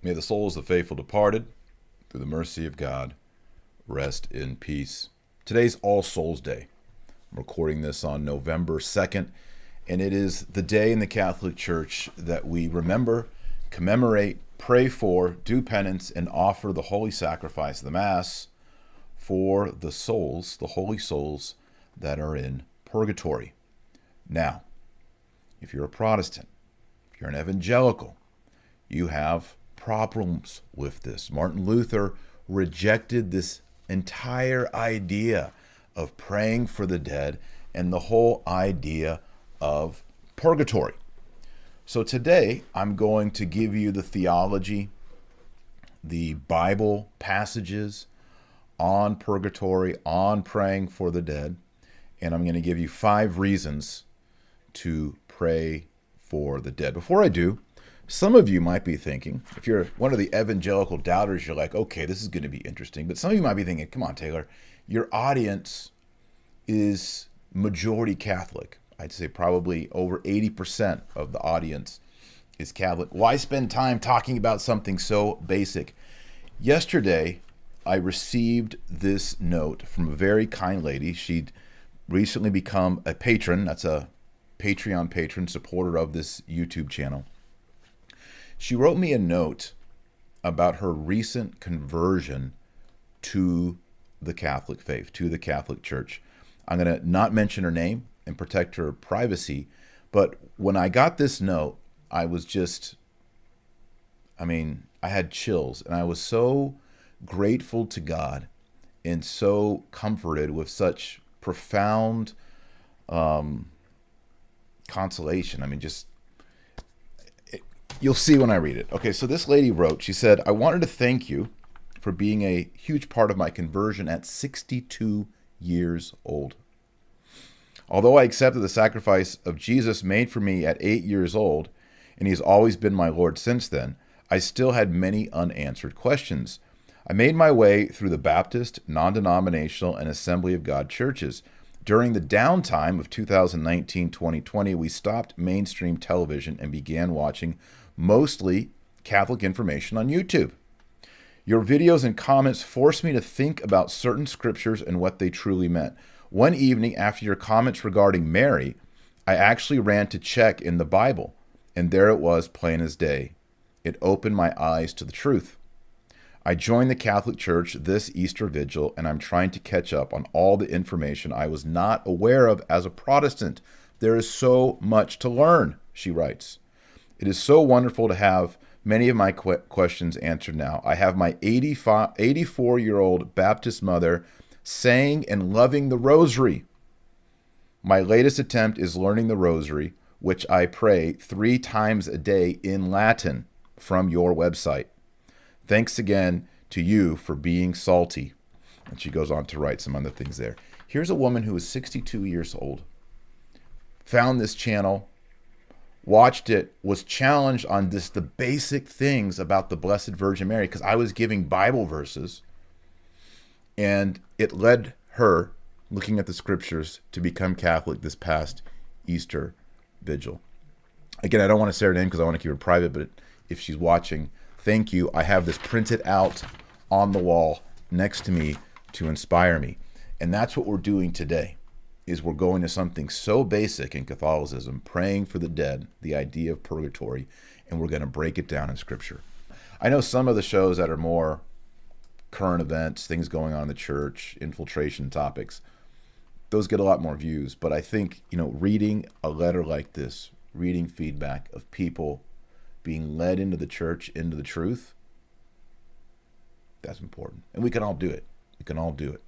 May the souls of the faithful departed, through the mercy of God, rest in peace. Today's All Souls Day. I'm recording this on November 2nd, and it is the day in the Catholic Church that we remember, commemorate, pray for, do penance, and offer the holy sacrifice of the Mass for the souls, the holy souls that are in purgatory. Now, if you're a Protestant, if you're an evangelical, you have problems with this. Martin Luther rejected this entire idea of praying for the dead and the whole idea of purgatory. So today I'm going to give you the theology, the Bible passages on purgatory, on praying for the dead, and I'm going to give you 5 reasons to pray for the dead. Before I do, some of you might be thinking, if you're one of the evangelical doubters, you're like, okay, this is going to be interesting. But some of you might be thinking, come on, Taylor, your audience is majority Catholic. I'd say probably over 80% of the audience is Catholic. Why spend time talking about something so basic? Yesterday, I received this note from a very kind lady. She'd recently become a patron. That's a Patreon patron, supporter of this YouTube channel. She wrote me a note about her recent conversion to the Catholic faith, to the Catholic Church. I'm going to not mention her name and protect her privacy, but when I got this note, I was just, I had chills, and I was so grateful to God and so comforted with such profound consolation. You'll see when I read it. Okay, so this lady wrote, she said, I wanted to thank you for being a huge part of my conversion at 62 years old. Although I accepted the sacrifice of Jesus made for me at 8 years old, and he has always been my Lord since then, I still had many unanswered questions. I made my way through the Baptist, non-denominational, and Assembly of God churches. During the downtime of 2019-2020, we stopped mainstream television and began watching mostly Catholic information on YouTube. Your videos and comments forced me to think about certain scriptures and what they truly meant. One evening, after your comments regarding Mary, I actually ran to check in the Bible, and there it was, plain as day. It opened my eyes to the truth. I joined the Catholic Church this Easter Vigil, and I'm trying to catch up on all the information I was not aware of as a Protestant. There is so much to learn, she writes. It is so wonderful to have many of my questions answered now. I have my 84-year-old Baptist mother saying and loving the Rosary. My latest attempt is learning the Rosary, which I pray 3 times a day in Latin from your website. Thanks again to you for being salty. And she goes on to write some other things there. Here's a woman who is 62 years old, found this channel, watched it, was challenged on the basic things about the Blessed Virgin Mary, because I was giving Bible verses, and it led her, looking at the scriptures, to become Catholic this past Easter Vigil. Again, I don't want to say her name because I want to keep her private, but if she's watching, thank you. I have this printed out on the wall next to me to inspire me. And that's what we're doing today, is we're going to something so basic in Catholicism, praying for the dead, the idea of purgatory, and we're going to break it down in Scripture. I know some of the shows that are more current events, things going on in the church, infiltration topics, those get a lot more views. But I think, reading a letter like this, reading feedback of people being led into the church, into the truth, that's important. And we can all do it. We can all do it.